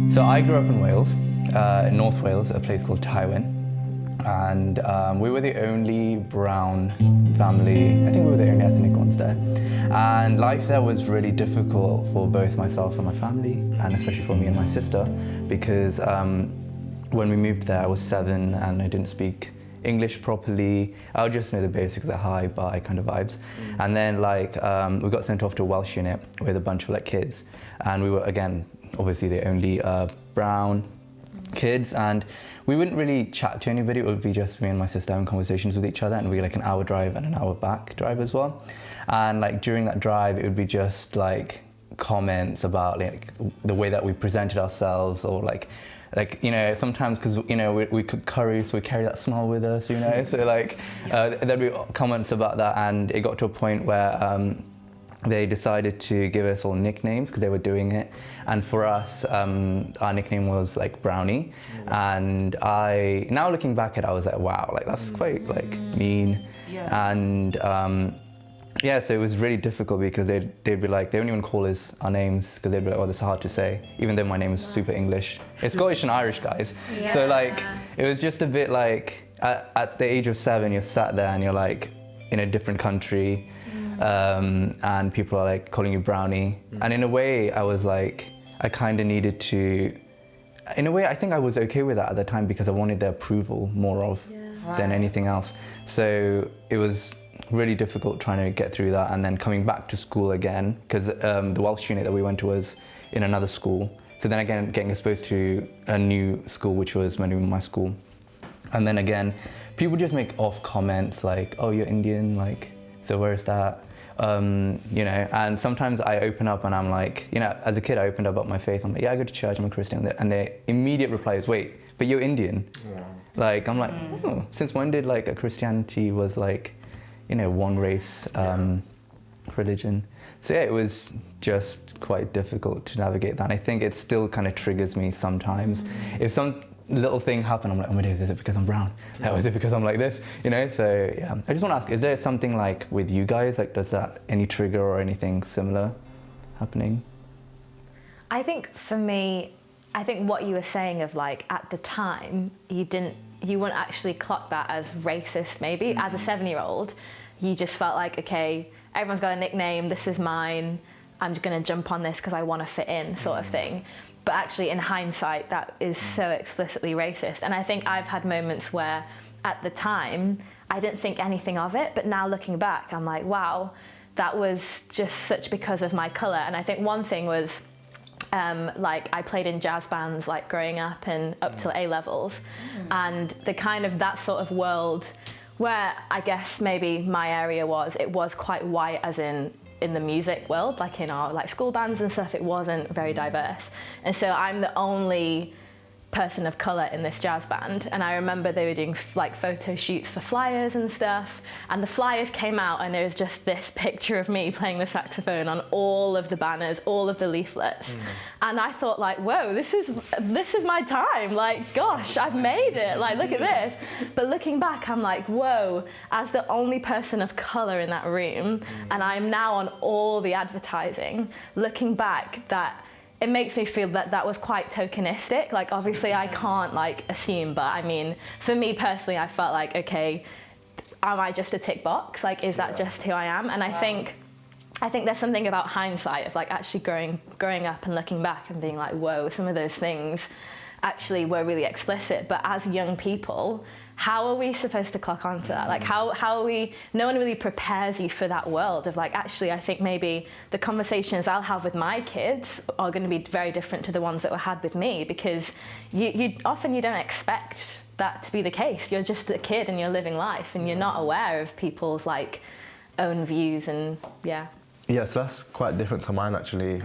So I grew up in Wales, in North Wales, a place called Tywyn. And we were the only brown family. I think we were the only ethnic ones there. And life there was really difficult for both myself and my family, and especially for me and my sister, because when we moved there, I was 7 and I didn't speak English properly. I would just know the basics, the hi, bye kind of vibes. And then we got sent off to a Welsh unit with a bunch of kids. And we were, again, obviously the only brown kids, and we wouldn't really chat to anybody. It would be just me and my sister having conversations with each other, and it would be an hour drive and an hour back drive as well. And during that drive, it would be just comments about the way that we presented ourselves, or sometimes because we cook curry, so we carry that smell with us, so there'd be comments about that, and it got to a point where they decided to give us all nicknames because they were doing it. And for us, our nickname was Brownie. And now looking back at it, I was like, wow, that's quite mean. Yeah. And so it was really difficult because they'd be they wouldn't even call us our names because they'd be like, oh, this is hard to say, even though my name is super English. It's Scottish and Irish, guys. Yeah. So it was just a bit at the age of 7, you're sat there and you're in a different country. And people are calling you Brownie. And in a way, I was I kind of needed to, in a way, I think I was okay with that at the time because I wanted their approval more of than anything else. So it was really difficult trying to get through that, and then coming back to school again, because the Welsh unit that we went to was in another school. So then again, getting exposed to a new school, which was meant to be my school. And then again, people just make off comments oh, you're Indian, so where's that? And sometimes I open up and I'm as a kid, I opened up about my faith. I'm yeah, I go to church, I'm a Christian. And their immediate reply is, wait, but you're Indian. Yeah. I'm oh, since when did a Christianity was one race religion? So yeah, it was just quite difficult to navigate that. And I think it still kind of triggers me sometimes. If some little thing happened, I'm oh my days, is it because I'm brown? Is it because I'm like this? So yeah, I just want to ask, is there something with you guys, does that any trigger or anything similar happening? I think for me, what you were saying of at the time, you wouldn't actually clock that as racist maybe. As a 7-year-old, you just felt okay, everyone's got a nickname, this is mine, I'm just gonna jump on this because I want to fit in sort of thing. But actually, in hindsight, that is so explicitly racist. And I think I've had moments where, at the time, I didn't think anything of it. But now looking back, I'm wow, that was just such because of my colour. And I think one thing was, I played in jazz bands growing up and up till A levels, and the kind of that sort of world where I guess maybe my area it was quite white, as in the music world, in our school bands and stuff, it wasn't very diverse. And so I'm the only person of colour in this jazz band, and I remember they were doing photo shoots for flyers and stuff, and the flyers came out and there was just this picture of me playing the saxophone on all of the banners, all of the leaflets. And I thought whoa, this is my time, gosh, I've made it, look at this. But looking back, I'm whoa, as the only person of colour in that room, and I'm now on all the advertising, looking back, that it makes me feel that was quite tokenistic. Obviously I can't assume, but I mean, for me personally, I felt okay, am I just a tick box? Is that just who I am? And I think there's something about hindsight of actually growing up and looking back and being whoa, some of those things actually were really explicit. But as young people, how are we supposed to clock onto that? How are we, no one really prepares you for that world of actually, I think maybe the conversations I'll have with my kids are going to be very different to the ones that were had with me, because you often you don't expect that to be the case. You're just a kid and you're living life and you're not aware of people's own views, and yeah. Yeah, so that's quite different to mine actually.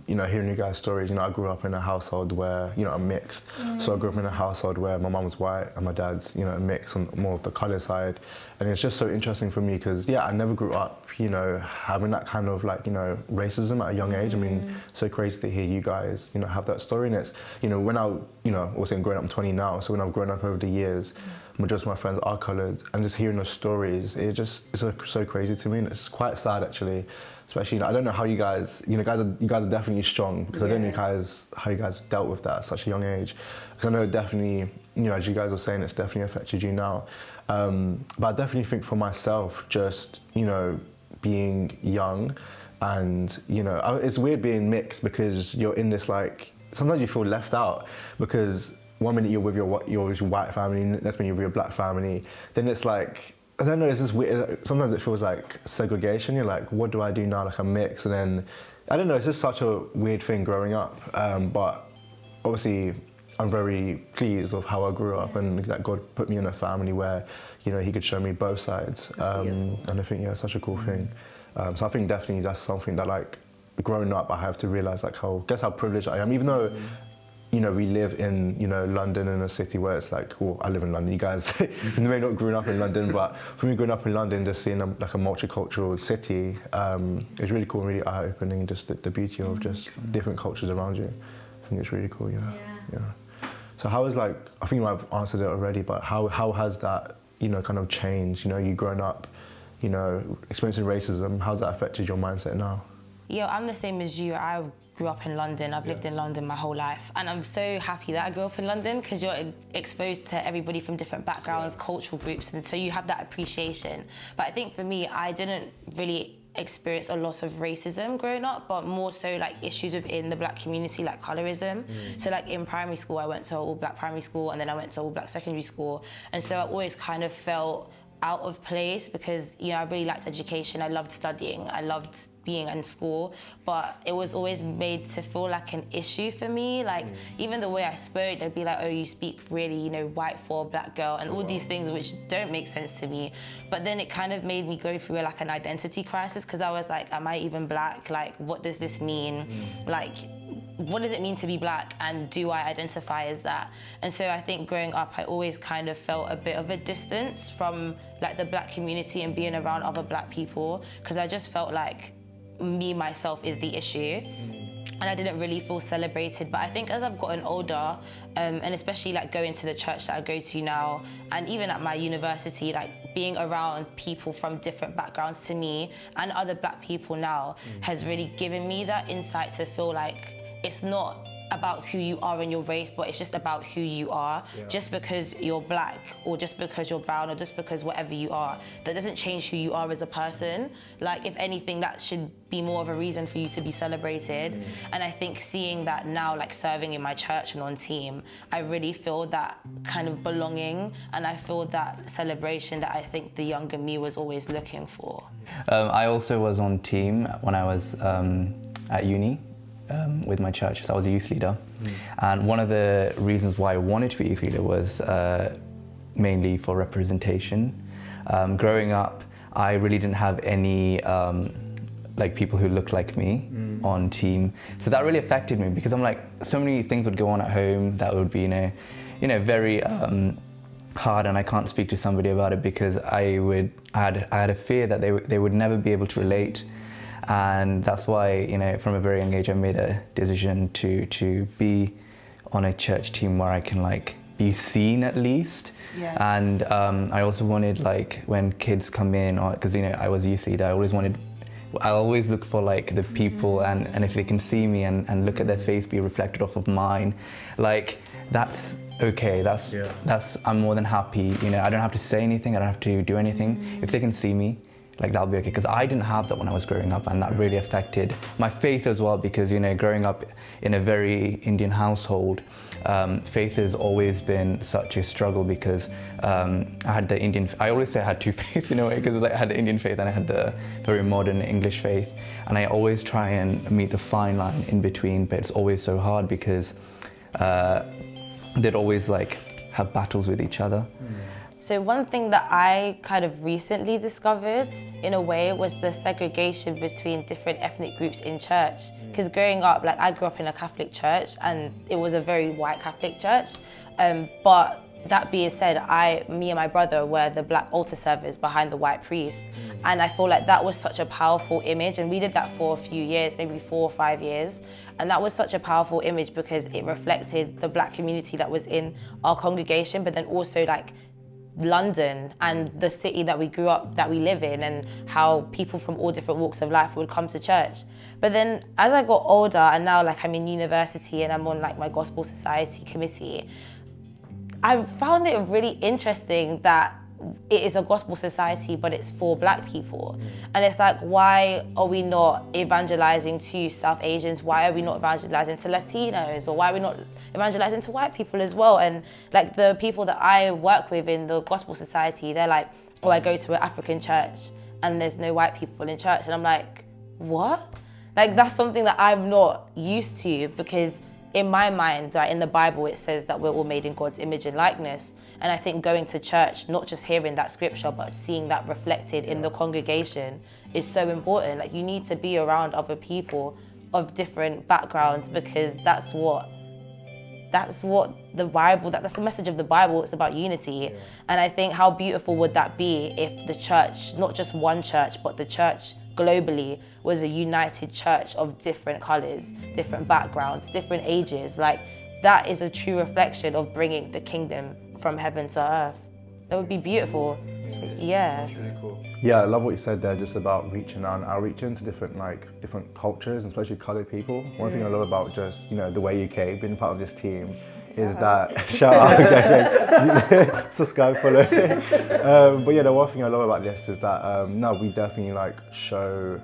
Hearing you guys' stories, I grew up in a household where, I'm mixed. So I grew up in a household where my mum was white and my dad's, mixed on more of the colour side. And it's just so interesting for me because, I never grew up, having that kind of racism at a young age. I mean, so crazy to hear you guys, have that story. And it's, when I, also growing up, I'm 20 now, so when I've grown up over the years, majority of my friends are coloured, and just hearing those stories, it's so crazy to me, and it's quite sad actually. Especially, I don't know how you guys, you guys are definitely strong, because I don't know how you guys dealt with that at such a young age. Because I know it definitely, as you guys were saying, it's definitely affected you now. But I definitely think for myself, just, being young, and, it's weird being mixed, because you're in this, like, sometimes you feel left out, because one minute you're with your white family, next minute you're with your black family, then it's like, I don't know, it's just weird. Sometimes it feels like segregation. You're like, what do I do now? Like, I'm mixed, and then, I don't know, it's just such a weird thing growing up. But obviously, I'm very pleased with how I grew up, and that God put me in a family where, He could show me both sides. And I think, it's such a cool thing. So I think definitely that's something that, like, growing up, I have to realize, like, how privileged I am, even though, we live in, London, in a city where it's like, well, I live in London, you guys you may not grown up in London, but for me, growing up in London, just seeing a multicultural city, it's really cool, really eye-opening, just the beauty of just different cultures around you. I think it's really cool, yeah. So how is, like, I think I've answered it already, but how has that, kind of changed, you grown up, experiencing racism, how's that affected your mindset now? Yeah, I'm the same as you. I grew up in London. I've lived in London my whole life. And I'm so happy that I grew up in London, because you're exposed to everybody from different backgrounds, cultural groups, and so you have that appreciation. But I think for me, I didn't really experience a lot of racism growing up, but more so like issues within the black community, like colorism. So like in primary school, I went to all black primary school, and then I went to all black secondary school. And so I always kind of felt out of place, because I really liked education. I loved studying. I loved being in school, but it was always made to feel like an issue for me. Like even the way I spoke, they'd be like, oh, you speak really, white for a black girl, and all these things which don't make sense to me. But then it kind of made me go through like an identity crisis, because I was like, am I even black? Like, what does this mean? Like, what does it mean to be black, and do I identify as that? And so I think growing up, I always kind of felt a bit of a distance from like the black community and being around other black people, because I just felt like me, myself is the issue. And I didn't really feel celebrated. But I think as I've gotten older, and especially like going to the church that I go to now, and even at my university, like being around people from different backgrounds to me and other black people now has really given me that insight to feel like it's not about who you are and your race, but it's just about who you are. Just because you're black, or just because you're brown, or just because whatever you are, that doesn't change who you are as a person. Like, if anything, that should be more of a reason for you to be celebrated. And I think seeing that now, like serving in my church and on team, I really feel that kind of belonging, and I feel that celebration that I think the younger me was always looking for. I also was on team when I was at uni. With my church, so I was a youth leader. And one of the reasons why I wanted to be a youth leader was mainly for representation. Growing up, I really didn't have any like people who looked like me on team. So that really affected me, because I'm like, so many things would go on at home that would be, very hard, and I can't speak to somebody about it because I had a fear that they would never be able to relate. And that's why, from a very young age, I made a decision to be on a church team where I can like be seen at least. And I also wanted, like, when kids come in, because I was a youth leader, I always look for like the people, and if they can see me and look at their face be reflected off of mine, like that's okay. That's I'm more than happy. I don't have to say anything. I don't have to do anything. If they can see me, like, that'll be okay, because I didn't have that when I was growing up, and that really affected my faith as well, because growing up in a very Indian household, faith has always been such a struggle, because I always say I had two faiths in a way, because I had the Indian faith and I had the very modern English faith, and I always try and meet the fine line in between, but it's always so hard, because they'd always like have battles with each other. So one thing that I kind of recently discovered, in a way, was the segregation between different ethnic groups in church. Because growing up, like, I grew up in a Catholic church, and it was a very white Catholic church. But that being said, me and my brother were the black altar servers behind the white priest. And I feel like that was such a powerful image, and we did that for a few years, maybe 4 or 5 years. And that was such a powerful image, because it reflected the black community that was in our congregation, but then also like London and the city that we grew up, that we live in, and how people from all different walks of life would come to church. But then as I got older, and now like I'm in university and I'm on like my Gospel Society committee, I found it really interesting that it is a gospel society, but it's for Black people. And it's like, why are we not evangelizing to South Asians? Why are we not evangelizing to Latinos? Or why are we not evangelizing to white people as well? And like the people that I work with in the gospel society, they're like, oh, I go to an African church and there's no white people in church. And I'm like, what? Like, that's something that I'm not used to, because in my mind, like in the Bible, it says that we're all made in God's image and likeness. And I think going to church, not just hearing that scripture, but seeing that reflected in the congregation is so important. Like, you need to be around other people of different backgrounds, because that's what the Bible, that's the message of the Bible. It's about unity. And I think how beautiful would that be if the church, not just one church, but the church globally was a united church of different colors, different backgrounds, different ages. Like, that is a true reflection of bringing the kingdom from heaven to earth. That would be beautiful. Yeah. That's really cool. Yeah, I love what you said there, just about reaching out and outreaching to different cultures, and especially coloured people. One thing I love about just, the way UK, being part of this team, is that, shout out, okay, subscribe, follow. But yeah, the one thing I love about this is that, we definitely show,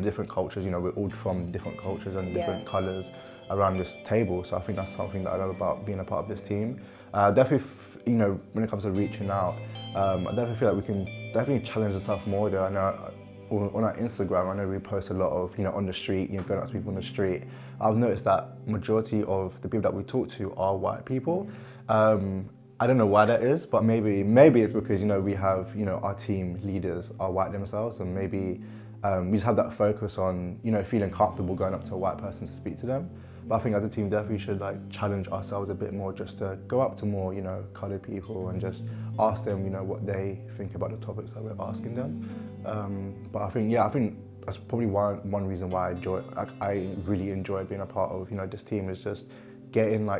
different cultures, we're all from different cultures and different colours around this table. So I think that's something that I love about being a part of this team. Definitely, when it comes to reaching out, I definitely feel like we can definitely challenge ourselves more there. I know on our Instagram, I know we post a lot of, on the street, going out to people on the street. I've noticed that majority of the people that we talk to are white people. I don't know why that is, but maybe it's because, we have, our team leaders are white themselves, and maybe we just have that focus on, feeling comfortable going up to a white person to speak to them. But I think as a team, definitely should challenge ourselves a bit more, just to go up to more, coloured people and just ask them, what they think about the topics that we're asking them. But I think that's probably one reason why I really enjoy being a part of, this team, is just getting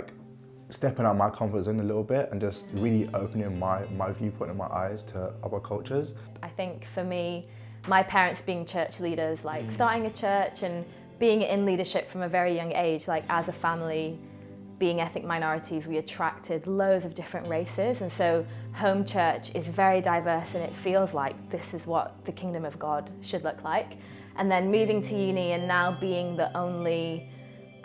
stepping out my comfort zone a little bit and just really opening my viewpoint and my eyes to other cultures. I think for me, my parents being church leaders, starting a church and being in leadership from a very young age, as a family, being ethnic minorities, we attracted loads of different races. And so home church is very diverse, and it feels like this is what the kingdom of God should look like. And then moving to uni and now being the only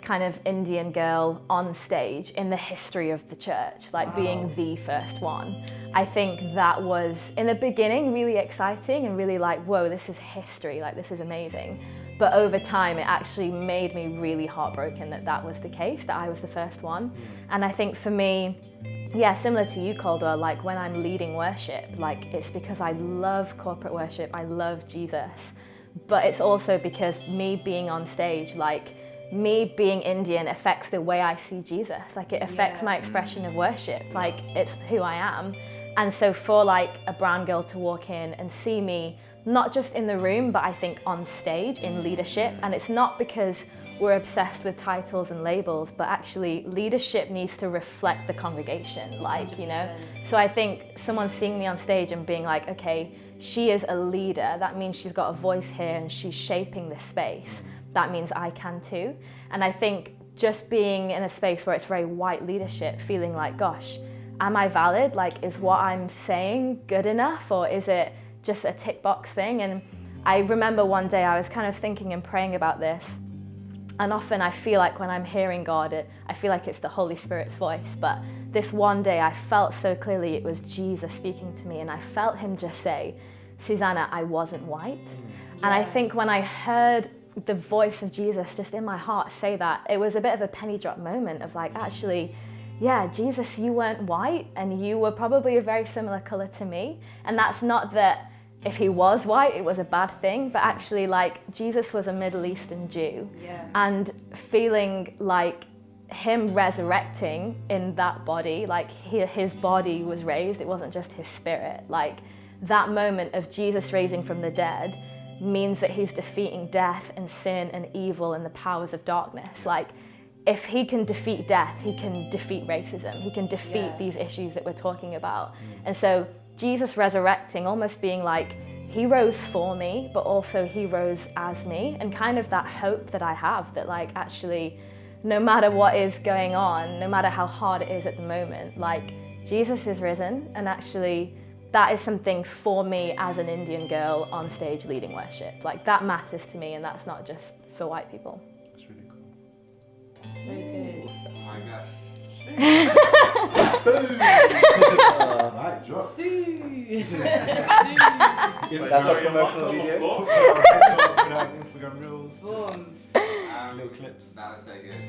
kind of Indian girl on stage in the history of the church, being the first one. I think that was, in the beginning, really exciting and really whoa, this is history, this is amazing. But over time, it actually made me really heartbroken that was the case, that I was the first one. And I think for me, similar to you, Caldwell, when I'm leading worship, it's because I love corporate worship, I love Jesus. But it's also because me being on stage, me being Indian affects the way I see Jesus. It affects my expression of worship. It's who I am. And so for a brown girl to walk in and see me, not just in the room, but I think on stage in leadership. And it's not because we're obsessed with titles and labels, but actually leadership needs to reflect the congregation, So I think someone seeing me on stage and being okay, she is a leader. That means she's got a voice here and she's shaping this space. That means I can too. And I think just being in a space where it's very white leadership, feeling gosh, am I valid? Is what I'm saying good enough, or is it just a tick box thing? And I remember one day I was kind of thinking and praying about this, and often I feel when I'm hearing God, I feel it's the Holy Spirit's voice. But this one day I felt so clearly it was Jesus speaking to me, and I felt him just say, Susanna, I wasn't white. And I think when I heard the voice of Jesus just in my heart say that, it was a bit of a penny drop moment of actually, yeah, Jesus, you weren't white, and you were probably a very similar colour to me. And that's not that if he was white, it was a bad thing, but actually Jesus was a Middle Eastern Jew. And feeling him resurrecting in that body, his body was raised, it wasn't just his spirit. That moment of Jesus raising from the dead means that he's defeating death and sin and evil and the powers of darkness. if he can defeat death, he can defeat racism, he can defeat these issues that we're talking about. And so Jesus resurrecting, almost being like, he rose for me, but also he rose as me, and kind of that hope that I have that like actually, no matter what is going on, no matter how hard it is at the moment, like Jesus is risen, and actually that is something for me as an Indian girl on stage leading worship. Like that matters to me, and that's not just for white people. That's really cool. So good. Oh my gosh. Mic drop. That's not promotional video. Put out Instagram reels. Boom. Little clips. That was so good.